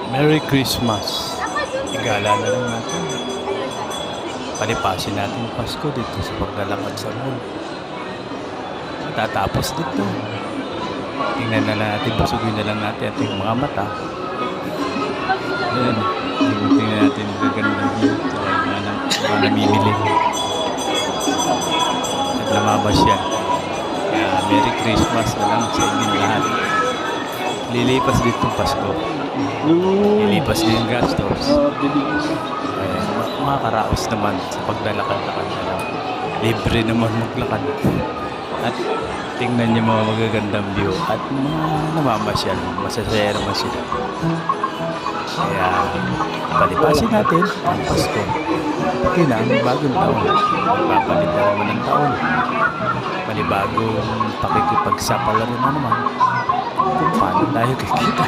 Merry Christmas. Igala na lang natin. Palipasin natin yung Pasko dito sa paglalakad sa mall. Matatapos dito. Tingnan na lang natin, basugin na lang natin ating mga mata. Ayan. Tingnan natin yung gagandang view. Saka yung mga namimili. At lumabas siya. Kaya Merry Christmas na lang sa inyong lahat. Lilipas dito ang Pasko. Lilipas din yung gastos. Makakaraos naman sa paglalakad-lakad na lang. Libre naman maglakad. At tingnan niyo mga magagandang view. At mga namamasyal. Masasaya naman sila. Kaya palipasin natin ang Pasko. Okay na, ang bagong taon. Magpapalit na naman ng taon. Panibagong pakikipagsapalaran na naman. Kung paano tayo kikita.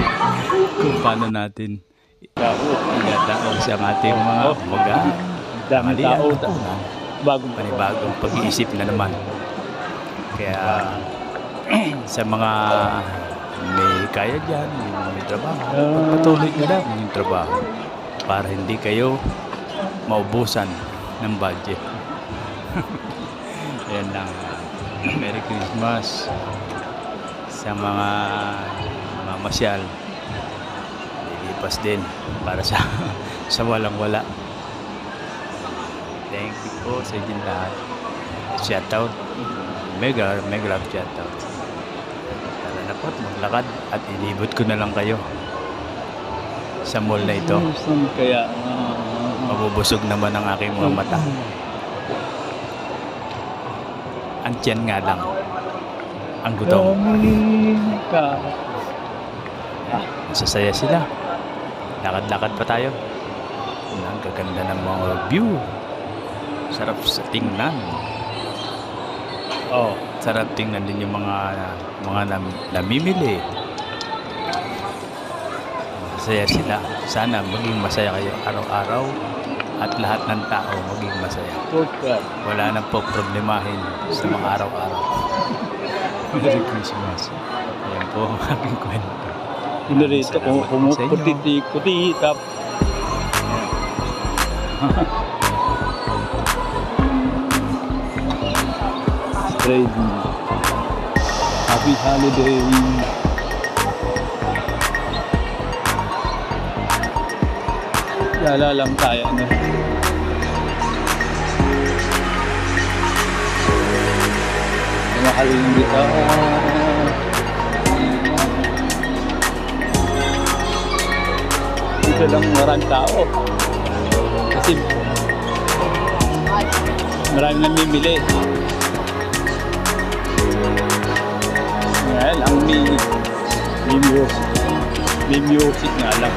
Kung paano natin igadaon sa ating mga malian na panibagong pag-iisip na naman. Kaya sa mga may kaya dyan, may trabaho, patuloy na lang yung trabaho para hindi kayo maubusan ng budget. Ayan lang. Merry Christmas sa mga mamasyal. Lilipas din para sa walang-wala. Thank you po sa inyong lahat. Shoutout. Mega love shoutout. Tara na po, maglakad at ilibot ko na lang kayo sa mall na ito. Kaya Mabubusog naman ang aking mga mata. Ang tiyan nga lang ang gutom. Masasaya sila. Lakad-lakad pa tayo. Ang gaganda ng mga view. Sarap sa tingnan. Oh, sarap tingnan din yung mga namimili. Masaya sila. Sana maging masaya kayo araw-araw at lahat ng tao maging masaya. Wala nang po problemahin sa mga araw-araw. Merry Christmas. Ayan po ang aking kwento. Pinarito kung puti tap. Ready. Happy holiday. Lala lang tayo. Mahalin kita. Dito lang maraming tao. Kasi maraming namimili. Ngayon, ang may music nga lang.